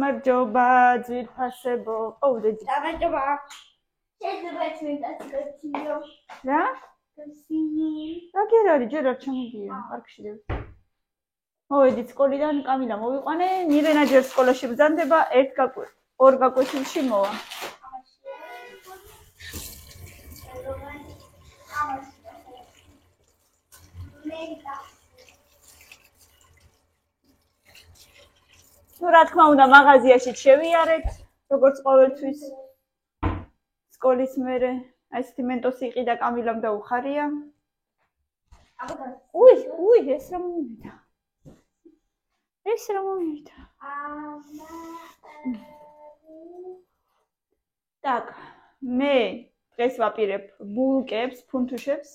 გამარჯობა ძვირფასებო. ოდედი. გამარჯობა. შეიძლება ჩვენდაცვეთიო. რა? სინი. რა კი არის, ჯერ არ ჩამოდია, არ გშიდევ. მოვედით სკოლიდან, კამილა მოვიყვანე, მირენა ჯერ სკოლაში ბრძანდება, ორ გაკვეთილში მოვა. ну რა თქმა უნდა მაღაზიაში შევიარეთ როგორც ყოველთვის სკოლის მერე აი ესეთი მენტოსი იყიდა კამილამ და უხარია უი ეს რა მომივიდა так მე დღეს ვაპირებ ბულკებს ფუნთუშებს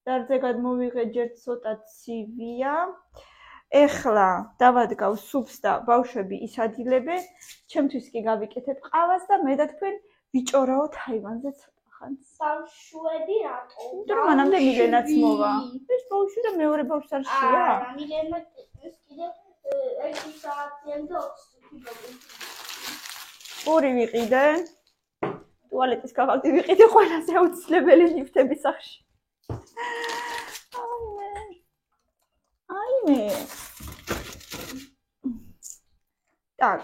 დარზე გადმოვიღე ჯერ ცოტა ცივია ეხლა დავადგავ სუპს და ბავშვები ისადილებენ, ჩემთვის კი გავიკეთებ ყავას და მე და თქვენ ვიჭორაოთ ჰაივანზე ცოტა ხანს. ბავშვები რატო? იმიტომ რომ მანამდე მილენაც მოვა. ეს ბავშვი და მეორე ბავშვს არ შეა? არა, მილენა ეს კიდე 1 საათიან და 20 წუთი. პური ვიყიდე. ტუალეტის კაღალდი ვიყიდე ყველაზე აუცილებელი ლიფტების სახში. აიმე. так,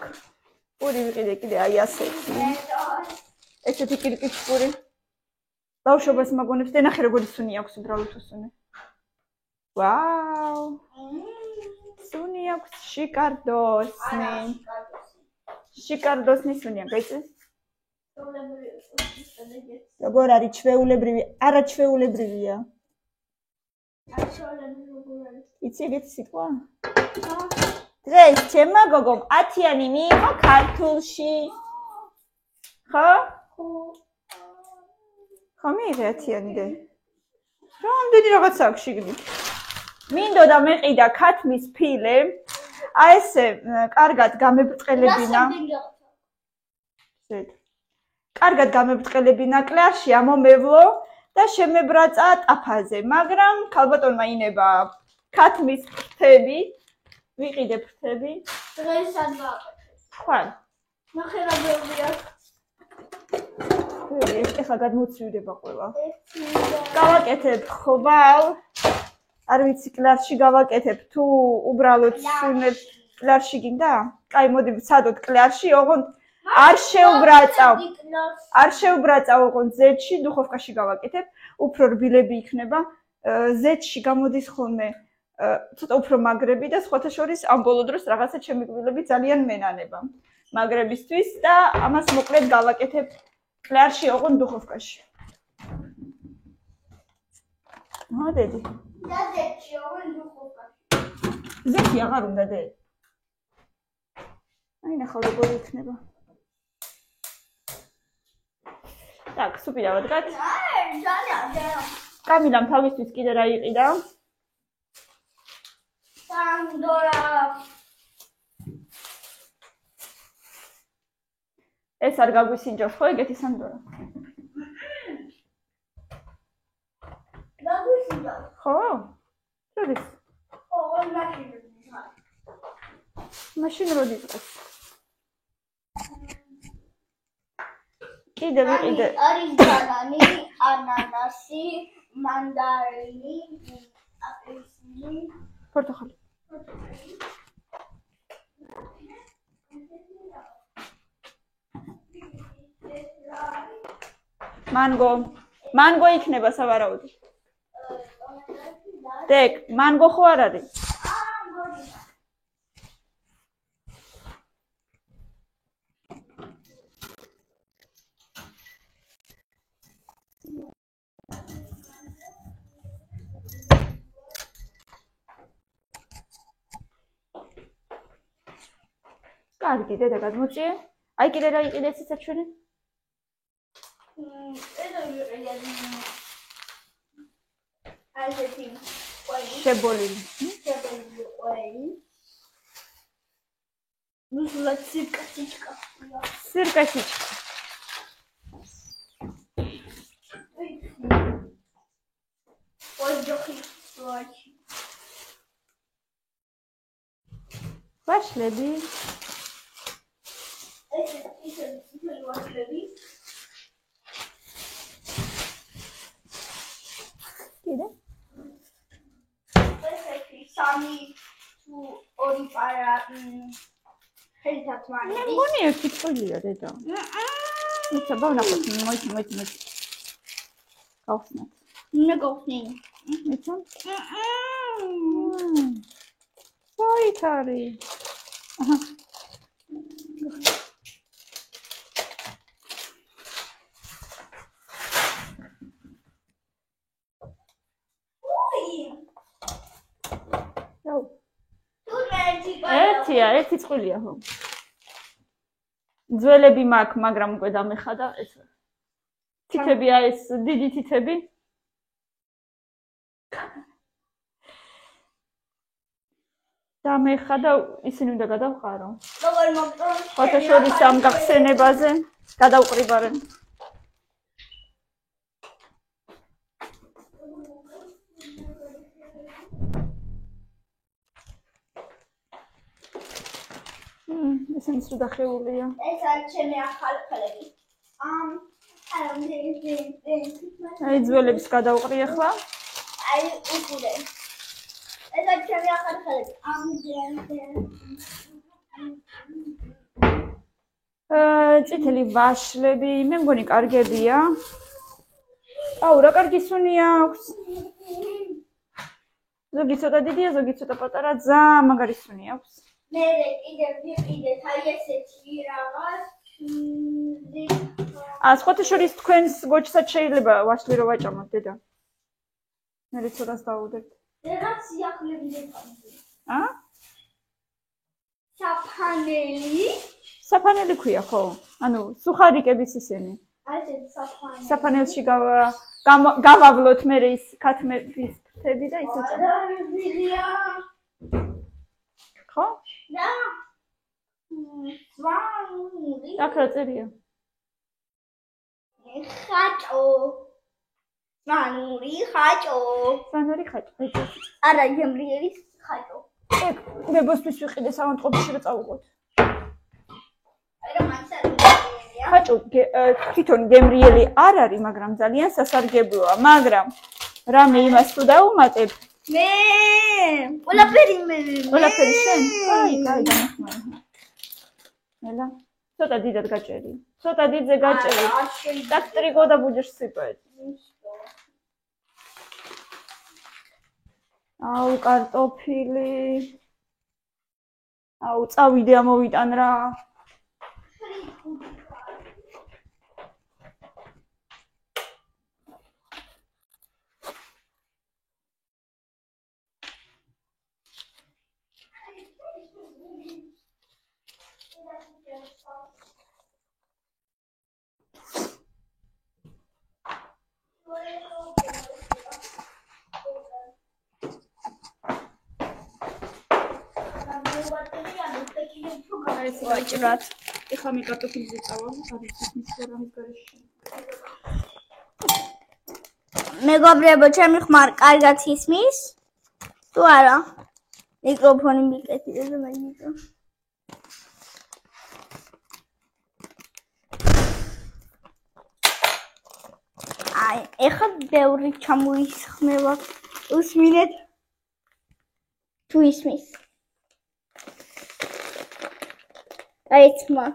პური ვიყიდე კიდე აი ასეთი. ესეთი კირკიც პური. ბავშვობას მაგონებს და ნახე როგორი სუნი აქვს უბრალოდ უსუნე. ვაუ! სუნი აქვს შიკარდოსნი. შიკარდოსნი სუნია, გაიცეს? როგორ არის ჩვეულებრივი? არა ჩვეულებრივია. იცი ეგეთი სიტყვა? დღეს ჩემმა გოგომ 10-იანი მიიღო ქართულში. ხო? ხო მიიღე 10-იანი. რამდენი რაღაცა აქვს შიგნით. მინდოდა მეყიდა ქათმის ფილე. აი ესე კარგად გამებრწყელებინა. კარგად გამებრწყელებინა კლასში ამომევლო და შემებრაცა ტაფაზე, მაგრამ ქალბატონმა ინება ქათმის ფრთები. ვიყიდე ფრთები. დღეს არ გააკეთეს. ხვალ. ნახე რა ბევრია. ეხლა გადმოცივდება ყველა. გავაკეთებ ხვალ. არ ვიცი კლასში გავაკეთებ თუ უბრალოდ სუნებ კლასში გინდა? კაი მოდი ვცადოთ კლასში, ოღონდ არ შეუბრაწავ ოღონდ ზეთში, დუხოვკაში გავაკეთებ, უფრო რბილები იქნება. ზეთში გამოდის ხოლმე ცოტა უფრო მაგრები და სხვათა შორის ამ ბოლო დროს რაღაცა ჩემი კბილები ძალიან მენანება მაგრებისთვის და ამას მოკლედ გავაკეთებ კლასში ოღონდ დუხოვკაში. მოდედი. და ზეთში ოღონდ დუხოვკაში. ზეთი აღარ უნდა დე. აი ნახავ როგორი იქნება. так, სუპი დავადგათ. ძალიან. კამილამ თავისთვის კიდე რა იყიდა? სანდორა. ეს არ გაგვისინჯოს ხო ეგეთი სანდორა? გაგვისინჯოს. ხო? როდის? მაშინ როდის იყოს? კიდე ვიყიდე. არის ბანანი, ანანასი, მანდარინი, აპელსინი, პორტოხალი. მანგო იქნება სავარაუდოდ. დეკ, მანგო ხო არ არის? კარგი, დედა გადმოწიე. აი კიდე რა იყიდე საჩვენი? შებოლილი. ნუსლა ცირკასიჩკა. სირკასიჩკა. ვაშლები. ვაშლები. კიდე? ესეთი 3 თუ 2 პარა ხელით მე მანები. მგონი ერთი წვილია დედა. იცი ბავნახოთ მოიცა. გავხსნათ. მე გავხსნი. იცი? საით არის? აჰა. ერთი წვილია ხო? ძველები მაქვს, მაგრამ უკვე დამეხადა ეს. თითებია ეს დიდი თითები. დამეხადა ისინი უნდა გადავყარო. როგორ მოგწონს? ფოტოშორის ამ გახსენებაზე გადავყრიბარენ. ესეც დახეულია. ეს არის ჩემი ახალი ხელები. აი ძველებს გადავყრი ახლა. აი უკულე. ეს არის ჩემი ახალი ხელები. წითელი ვაშლები, მე მგონი კარგებია. აუ, რა კარგი სუნი აქვს. ზოგი ცოტა დიდია, ზოგი ცოტა პატარა, ძალიან მაგარი სუნი აქვს. მე კიდევ აი ესეთი რაღაც სხვათა შორის თქვენს გოჩსაც შეიძლება ვაშლი რო ვაჭამოთ დედა. მე ცოტას დავუდებთ. რაღაც სიახლეები დეპანდი. საფანელი? საფანელი ქვია ხო? ანუ სუხარიკების ისინი. აი ეს საფანელი. საფანელში გავავლოთ მე ის ქათმების ფრთები და ისე წავიდია. ხო? და სვანური. აქ რა წერია? ხაჭო. სვანური ხაჭო. სვანური ხაჭო. არა, გემრიელის ხაჭო. ეგ დებოსთვის ვიყიდე სამონტყოფში რა წავუყოთ. აი რა მაინც ხაჭო თვითონ გემრიელი არ არის, მაგრამ ძალიან სასარგებლოა, მაგრამ რამე იმას თუ დაუმატებ მე ყველაფერი შენ? აი, დამახმარე. მელა ცოტა დიდად გაჭერი. ცოტა დიდზე გაჭერი. так три года будешь сыпать. აუ, კარტოფილი. აუ, წავიდე ამოვიტან რა. ვაჭრად. ეხლა მე კარტოფილზე წავალ, არის მის რამის გარეშე. მეგობრებო, ჩემი ხმარ კარგად ისმის? თუ არა? მიკროფონი მიკეთე და მაგიტო. აი, ეხლა ბევრი ჩამოისხმევა. უსმინეთ? თუ ისმის? აი თმა.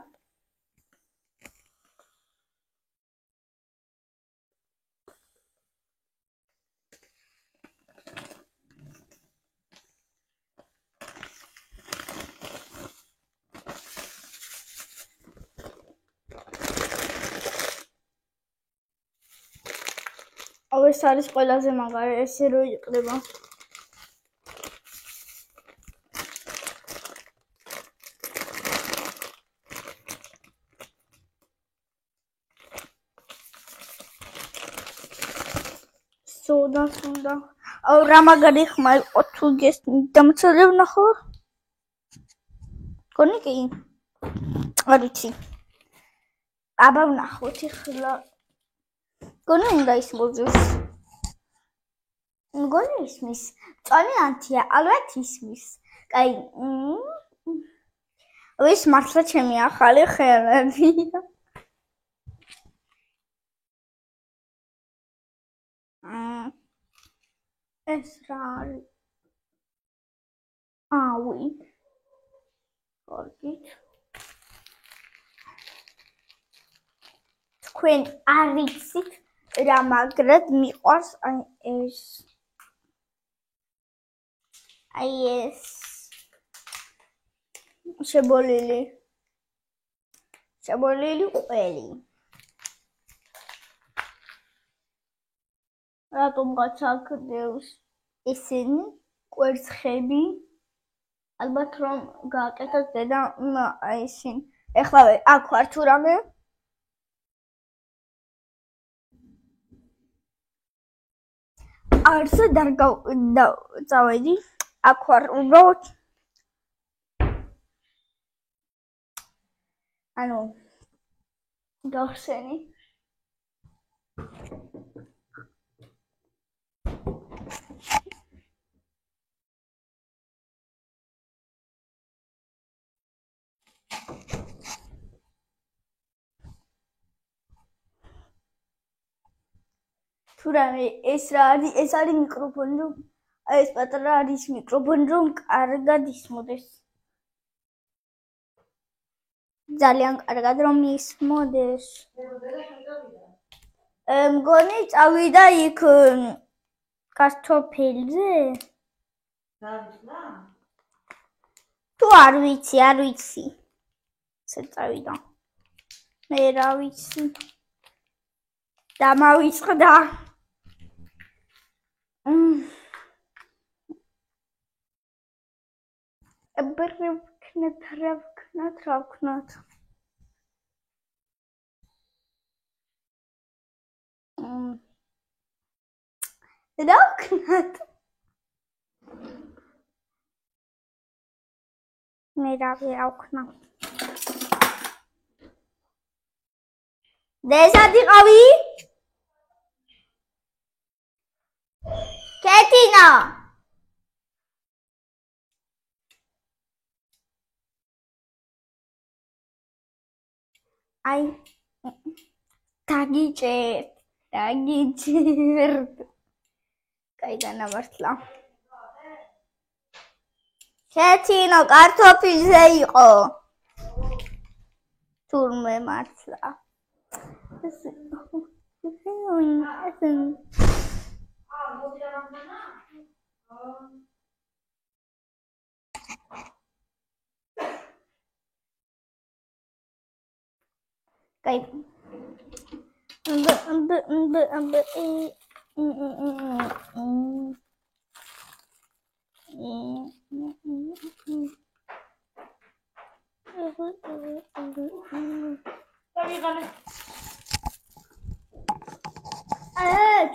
აუ ეს არის ყველაზე მაგარი, ესე რო იყდება. სოდა. აუ რა მაგარი ხმა იყო თუ დამცელებ ნახო. გონი კი? არ ვიცი. აბა ვნახოთ ეხლა. გონი უნდა ისმოძოს. გონი ისმის. წონი ანთია, ალბათ ისმის. კაი. ეს მართლა ჩემი ახალი ხელებია. ეს რა არის? ვი. გორგით. თქვენ არ იცით რა მაგრად მიყვარს ეს შებოლილი ყველი. რატომღაც აქდევს ესენი კვერცხები? ალბათ რომ გააკეთოთ დედა ისინი. ეხლა აქ ვარ თუ რამე? არზე წავედი. აქ ვარ უბრალოდ. ანუ გავხსენი. თუ რამე ეს რა არის? ეს არის მიკროფონი, რომ ეს პატარა არის მიკროფონი, რომ კარგად ისმოდეს. ძალიან კარგად რომ ისმოდეს. მგონი წავიდა იქ კარტოფილზე? თუ არ ვიცი. ესე წავიდა. მე რა ვიცი. დამავიწყდა. რა ვქნათ. მე რა ვქნა. დესად იყავი? კეთინა. აი დაგიჭერთ. კაი განამართლა. კეთინო კარტოფილზე იყო. თურმე მართლა. Kay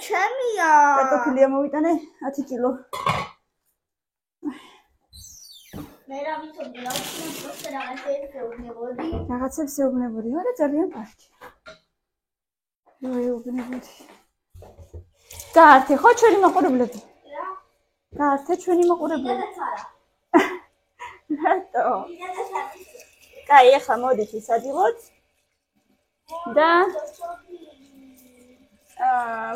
ჩემია. კარტოფილია მოვიტანე 10 კილო. მე რა ვიცოდი რა უბრალოდ რაღაცებს ეუბნებოდი. რაღაცებს ეუბნებოდი, არა ძალიან კარგი. ეუბნებოდი. გაართე ხო ჩვენი მაყურებლები? რა? გაართე ჩვენი მაყურებლები. რატო? კაი, ახლა მოდით ვისადილოთ. და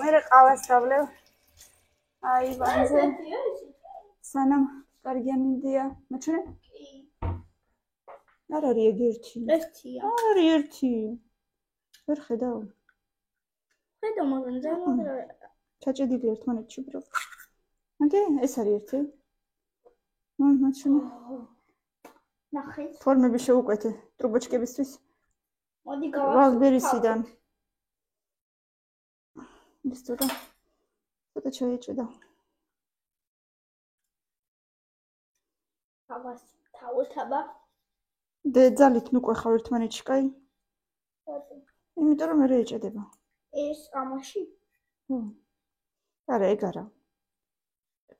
მე რა ყავას გავლევ. აივანზე. სანამ კარგი ამინდია. მაჩვენე? კი. არ არის ეგ ერთი. არის ერთი. ვერ ხედავ. ხედავ, მაგრამ ძალიან ჩაჭედილი ერთმანეთში უბრალოდ. აგე, ეს არის ერთი. მაჩვენე. ნახე. ფორმები შეუკვეთე ტრუბოჩკებისთვის. მოდი ვალბერისიდან. ის ცოტა ჩაეჭედა. თავთაბა. ძალით ნუკვეხავ ერთმანეთში, კაი? იმიტომ რომ მე ეჭედება. ეს ამაში? არა, ეგ არა.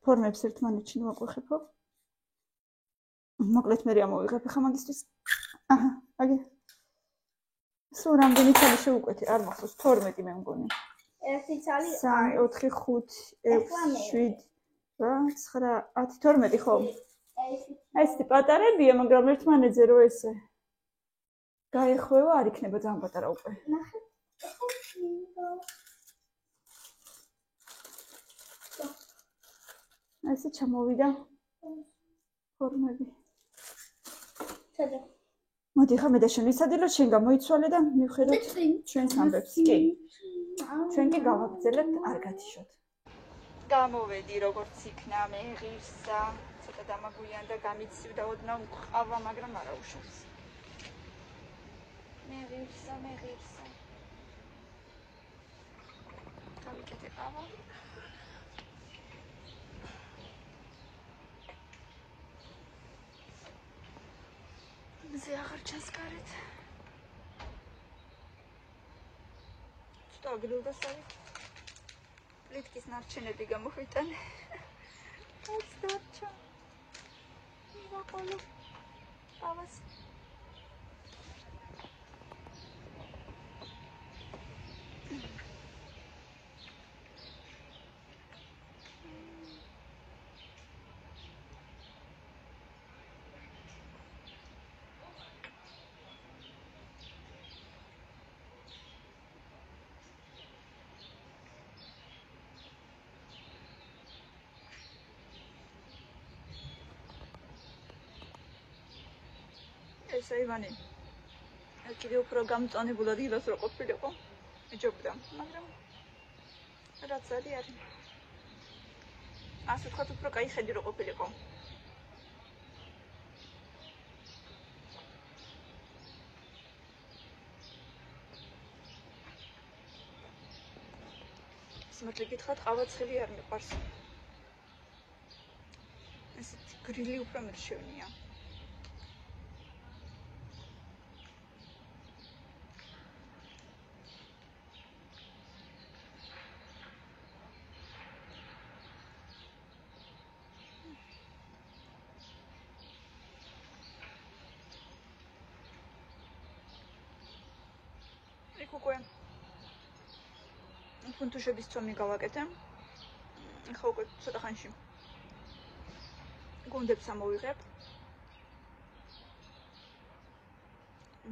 ფორმებს ერთმანეთში ნუაკვეხებო. მოკლედ მე ამოვიღებ ხა მაგისთვის. აჰა, აგე. სულ რამდენი ცალი შეუკვეთე? არ მახსოვს 12 მე მგონი. ერთი ცალი 3, 4, 5, 6, 7, 8, 9, 10, 12 ხო? ესეთი პატარებია, მაგრამ ერთმანეთზე რო ესე გაეხვევა, არ იქნება ძალიან პატარა უკვე. ნახე. ესე ჩამოვიდა ფორმები. სადა. მოდი ხა მე და შენ ვისადილო, შენ გამოიცვალე და მივხედოთ ჩვენს ამბებს. კი. ჩვენ კი გავაგრძელებთ, არ გათიშოთ. გამოვედი როგორც იქნა, მე ღირსა, ცოტა დამაგვიანდა, გამიცივდა ოდნავ ყავა, მაგრამ არა უშავს. მე ღირსა. გავიკეთე ყავა. მზე აღარ ჩანს გარეთ. ცოტა აგრილდა სავით. პლიტკის ნარჩენები გამოვიტანე. რაც დარჩა. ვაყოლო. ყავას. ესა ივანი კიდევ უფრო გამწონებულად ილოს რო ყოფილიყო ეჯობდა მაგრამ რაც არის ასე ვთქვათ უფრო კაი ხედი რო ყოფილიყო სიმართლე გითხრათ ყავა ცხელი არ მიყვარს ესეთი გრილი უფრო მერშევნია უკვე ფუნთუშების წომი გავაკეთე. ხა უკვე ცოტა ხანში გუნდებს ამოვიღებ.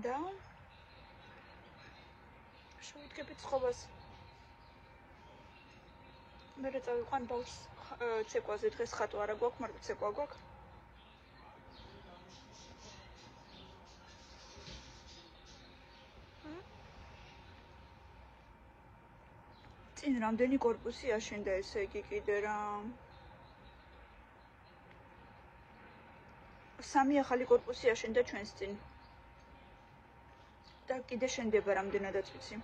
და შევიდგებით ცხოვას. მე წავიყვან ბავშვს ცეკვაზე დღეს ხატო არა გვაქვს, მაგრამ ცეკვა გვაქვს. წინ რამდენი корпуსი აშენდა ესე იგი კიდე რა 3 ახალი корпуსი აშენდა ჩვენს წინ და კიდე შენდება რამდენადაც ვიცი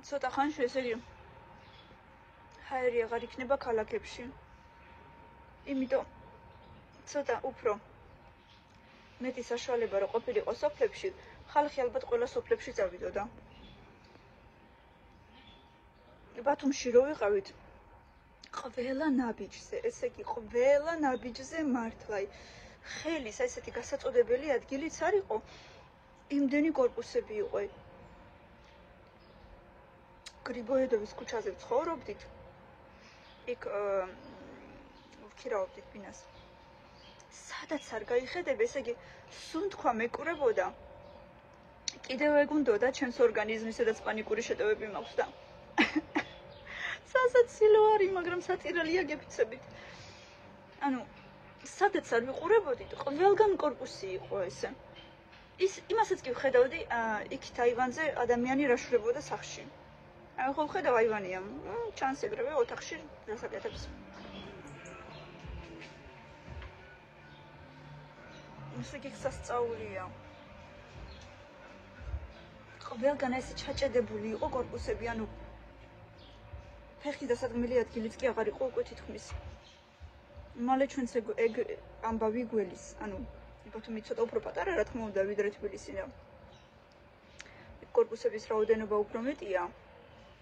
ცოტა ხანში ესე იგი ჰაერი აღარ იქნება ქალაქებში იმიტომ ცოტა უფრო მეტი საშუალება რო ყოფილიყო სოფლებში, ხალხი ალბათ ყველა სოფლებში წავიდოდა. ბათუმში რო ვიყავით, ყველა ნაბიჯზე, ესე იგი ყველა ნაბიჯზე მართლა ხელის ესეთი გასაწოდებელი ადგილიც არ იყო, იმდენი корпуსები იყო. გრიბოედოვის ქუჩაზე ვცხოვრობდით. იქ ვქირავდით ბინას. სადაც არ გაიხედებ, ესე იგი, სუნთქვა მეკურებოდა. კიდევ ეგუნდოდა ჩემს ორგანიზმის, სადაც პანიკური შეტევები მაქვს და. სასაცილო არის, მაგრამ საწირალია გეფიცებით. ანუ, სადაც არ ვიყურებოდით, ყველგან корпуსი იყო ესე. იმასაც კი ვხედავდი, იქით აივანზე ადამიანი რა შურებოდა სახლში. აი, ხო ვხედავ აივანია, ჩანს ეგრევე ოთახში დასაკეთებს. ესე იგი სასწაულია. ყველგან ესე ჩაჭედებული იყო корпуსები, ანუ ფეხის დასადგმელი ადგილიც კი აღარ იყო უკვე თითქმის. მალე ჩვენც ეგ ამბავი გველის, ანუ ბათუმი ცოტა უფრო პატარა რა თქმა უნდა ვიდრე თბილისი და корпуსების რაოდენობა უფრო მეტია.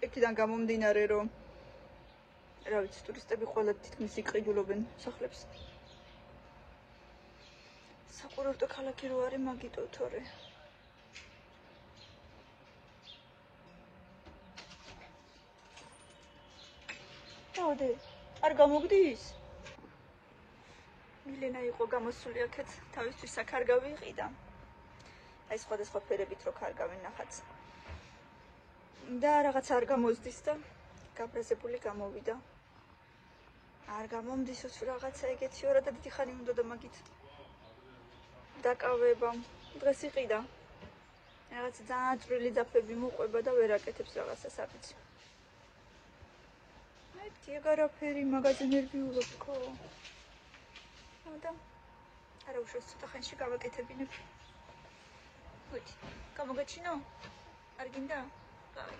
Ეკიდან გამომდინარე რომ რა ვიცი ტურისტები ყველა თითქმის იყიდულობენ სახლებს. საკურორტო ქალაქი რო არის მაგიტო თორე. დავდე, არ გამოგდის? მილენა იყო გამოსული აქეთ, თავისთვის აქ არ გავიყიდა. აი სხვადასხვა ფერებით რო ქარგავენ ნახაც. და რაღაც არ გამოზდის და გაბრაზებული გამოვიდა. არ გამომდისოს რაღაცა ეგეთიო რა და დიდი ხანი უნდა და მაგით დაკავება. დღეს იყიდა. რაღაც ძალიან წვრილი ძაფები მოყვება და ვერ აკეთებს რაღაცას აფიცი. ეგ არაფერი მაგაზე ნერვიულობ თქო. და არა უშავს ცოტა ხანში გავაკეთებინებ. მოდი, გამოგაჩინო? არ გინდა?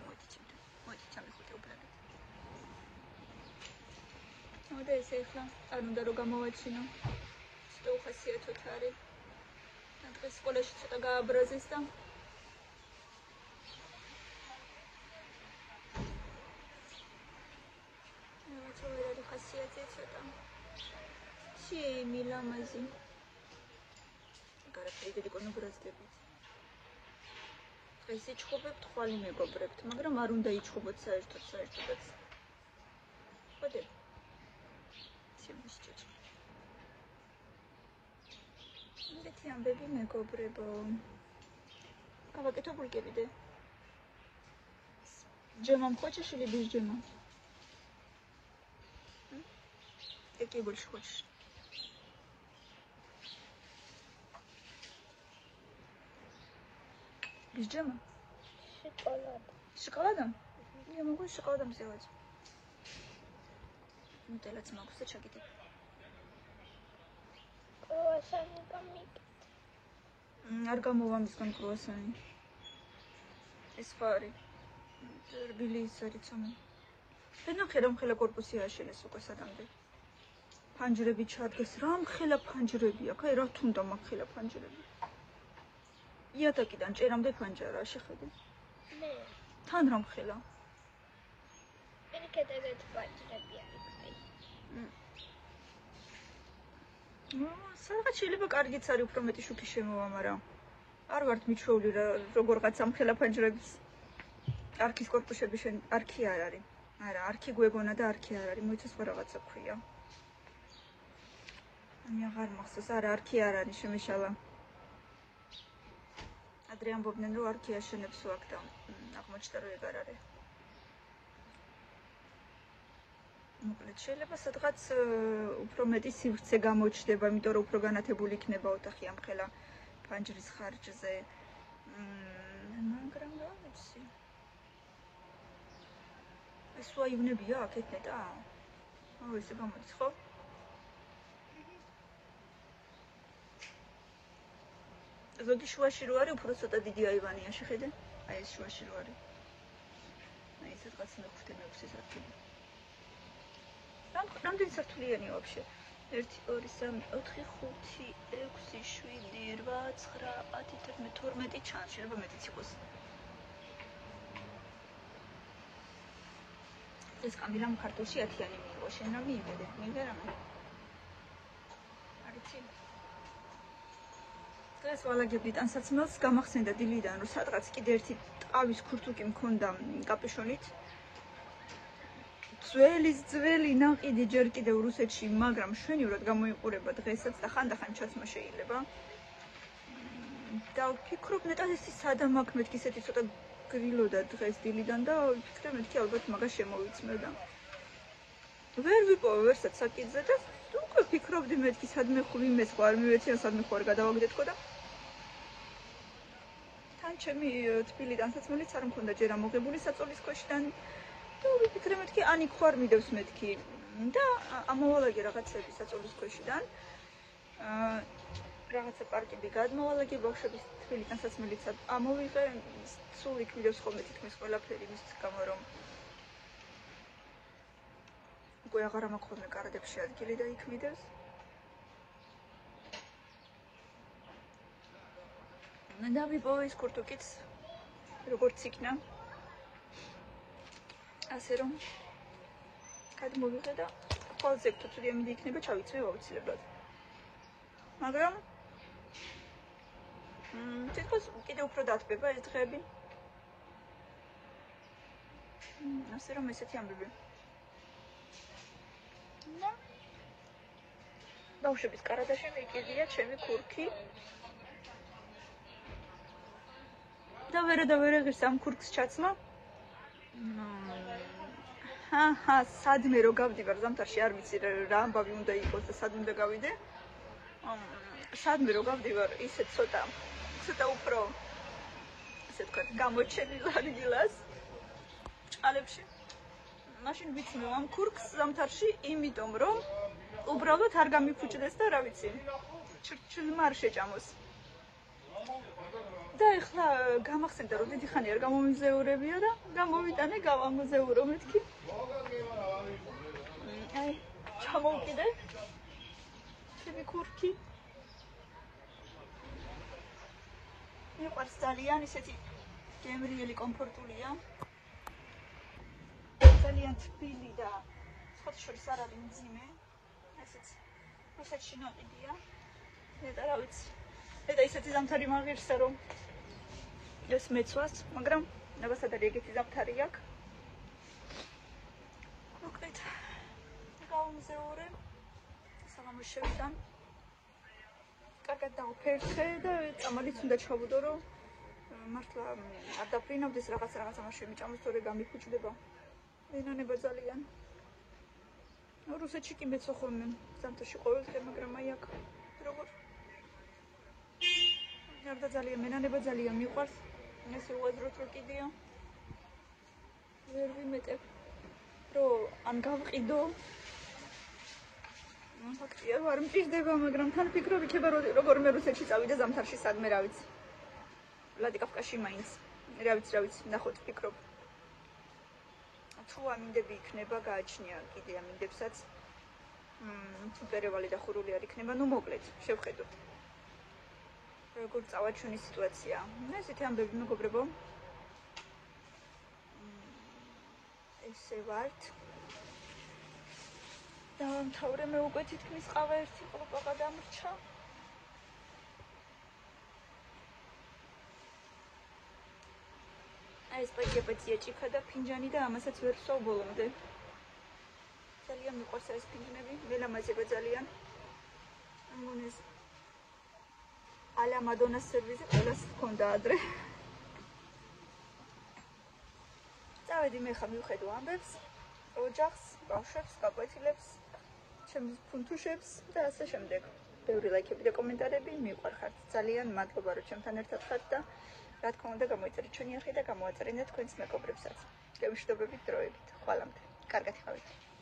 მოდი ჩემთან. მოდი ჩამეხუტე უბრალოდ. და ესე ახლა არ უნდა რომ გამოვაჩინო. ცოტა უხასიათოდ არის. და დღეს სკოლაში ცოტა გააბრაზეს და ცოტა ვერ ხასიათი ცოტა. მილამაზი. გარაფერი დედიკონო ბრაზდებით. დღეს იჩხუბებთ, ხვალ მეგობრებთ, მაგრამ არ უნდა იჩხუბოთ საერთოდ. ხოდე. შემიშჭი. მეთი ამბები მეგობრებო. გავაკეთო ბულკებიდე. ჯემამ хочешь или без джема? Какие больше хочешь? Без джема? Шоколад. Шоколадом? Я могу с шоколадом сделать. Нутелла могу сочетать. Круассаны камики. Аргамова мискан круассаны. Эсфари. Рбили сарицоны. Пена херам хела корпуси აშენეს უკვე სადამდე. ფანჯრები ჩადგეს, რამ ხელა ფანჯრები აქ, აი რა თუნდა მაგ ხელა ფანჯრები. იატაკიდან ჭერამდე ფანჯარა, შეხედე. მე. თან რამ ხელა? პირიქეთებით ფანჯრები არის, აი. სადღაც შეიძლება კარგიც არის, უფრო მეტი შუქი შემოვა, მაგრამ არ ვართ მიჩვეული როგორღაც ამ ხელა ფანჯრების. არქის корпуსები შენ არქი არ არის. არა, არქი გვეგონა და არქი არ არის, მოიცეს რა რაღაცა ქვია. Ani აღარ მახსოვს, არა, არქი არ არის, შემეშალა. ადრე ამბობდნენ, რომ არქი აშენებს აქ და აღმოჩნდა, რომ ეგ არ არის. მოკლედ, შეიძლება სადღაც უფრო მეტი სივრცე გამოჩნდება, იმიტომ რომ უფრო განათებული იქნება ოთახი ამ ხელა ფანჯრის ხარჯზე. მაგრამ რა ვიცი. ეს ვაივნებია აქეთ ნეტა? აუ, ესე გამოდის, ხო? ზოგი შუაში რო არის, უფრო ცოტა დიდი აივანია, შეხედე? აი ეს შუაში რო არის. აი ეს რაღაც მე-5-6 სართული. რამდენი სართულიანია вообще? 1 2 3 4 5 6 7 8 9 10 11 12 ჩანს, შეიძლება მეტიც იყოს. ეს კამილამ ქართულში 10-იანი მიიღო, შენ რა მიიღე? მიიღე რამე? არიცი. დღეს ვალაგებდი ტანსაცმელს, გამახსენდა დილიდან, რომ სადღაც კიდე ერთი ტყავის ქურთუკი მქონდა კაპიშონით. ძველი ნაყიდი ჯერ კიდევ რუსეთში, მაგრამ შვენივრად გამოიყურება დღესაც და ხანდახან ჩაცმა შეიძლება. და ვფიქრობ, ნეტა ეს სადამ აქ მეთქი ისეთი ცოტა გრილოდა დღეს დილიდან და ვფიქრე მეთქი ალბათ მაგას შემოვიცმევ და ვერ ვიპოვე ვერსად საკითხზე და უკვე ვფიქრობდი მეთქი სადმე ხვიმეს ხო არ მივეციან სადმე ხო არ გადავაგდეთქო და თან ჩემი თბილი ტანსაცმელიც არ მქონდა ჯერ ამოღებული საწოლის ქვეშიდან და ვიფიქრე მეთქი ანიკ ხო არ მიდევს მეთქი და ამოვალაგე რაღაცები საწოლის ქვეშიდან რაღაცა პარკები გადმოვალაგე ბავშვების თბილი ტანსაცმელიც ამოვიღე სულ იქ მიდევს ხოლმე თითქმის ყველაფერი მის გამო რომ უკვე აღარ მაქვს ხოლმე კარადებში ადგილი და იქ მიდევს და ვიპოვე ის ქურთუკიც როგორც იქნა ასე რომ გადმოვიღე და ყველაზე თუ იმედი იქნება ჩავიცვი აუცილებლად მაგრამ თითქოს კიდე უფრო დათბება ეს დღეები ასე რომ ესეთი ამბები და ბავშვების კარადაში მეკიდია ჩემი ქურქი და ვერა ღირს ამ ქურქს ჩაცმა. ჰა, სადმე რო გავდივარ ზამთარში, არ ვიცი რა ამბავი უნდა იყოს და სად უნდა გავიდე. სადმე რო გავდივარ, ისე ცოტა უფრო ესე ვთქვათ, გამოჩენილ ადგილას ჭყალებში. მაშინ ვიცნობ ამ ქურქს ზამთარში, იმიტომ რომ უბრალოდ არ გამიფუჭდეს და რა ვიცი, ჩრჩლმა არ შეჭამოს. და ეხლა გამახსენდა რომ დიდი ხანი არ გამომიზეურებია და გამოვიტანე გავამოზეურო მეთქი. აი, ჩამოვკიდე. ჩემი ქურქი. მიყვარს ძალიან ისეთი გემრიელი კომფორტულია. ძალიან თბილი და სხვათა შორის არ არის მძიმე. ესეც რუსეთში ნაყიდია. ნეტა რა ვიცი. და ისეთი ზამთარი მაღირსა რომ ეს მეცვას, მაგრამ ნებასადარი ეგეთი ზამთარი აქვს. მოკლედ გავუმზეურე. საღამოს შევიდან. კარგად დავფერხე და წამალიც უნდა ჩავუდო, რომ მართლა არ დაფრინავდეს რაღაცა ამაში მიჭამოს, თორე გამიფუჭდება. ენანება ძალიან. რუსეთში კი მეცვა ხოლმე ზამთარში ყოველდღე, მაგრამ აი აქ როგორ არ და ძალიან მენანება ძალიან მიყვარს. ესე უაზროთ რო კიდია. ვერ ვიმეტებ, რომ ან გავყიდო. ფაქტია არ მჭირდება, მაგრამ თან ფიქრობ იქნება როგორ მე რუსეთში წავიდე ზამთარში სადმე რა ვიცი. ვლადიკავკაში მაინც. რა ვიცი, ნახოთ ფიქრობ. თუ ამინდები იქნება, გააჩნია კიდე ამინდებსაც. თუ პერევალი და ხურული არ იქნება, ნუ მოკლედ, შევხედოთ. როგორ წავა ჩვენი სიტუაცია. ესეთი ამბები მეგობრებო. ესე ვართ. დავამთავრე მე უკვე თითქმის ყავა ერთი ყლუპაღა დამრჩა. აი ეს პაჭია ჭიქა და ფინჯანი და ამასაც ვერ ვსვავ ბოლომდე. ძალიან მიყვარს ეს ფინჯნები, მელამაზება ძალიან. ამგონი ეს ალა მადონას სერვიზი ყველას ჰქონდა ადრე. წავედი მე ხა მივხედო ამბებს, ოჯახს, ბავშვებს, გაკვეთილებს, ჩემს ფუნთუშებს და ასე შემდეგ. ბევრი ლაიქები და კომენტარები, მიყვარხართ ძალიან, მადლობა რომ ჩემთან ერთად ხართ და რა თქმა უნდა გამოიწერეთ ჩვენი არხი და გამოაწერინეთ თქვენს მეგობრებსაც. გემშვიდობებით დროებით. ხვალამდე. კარგად ხავით.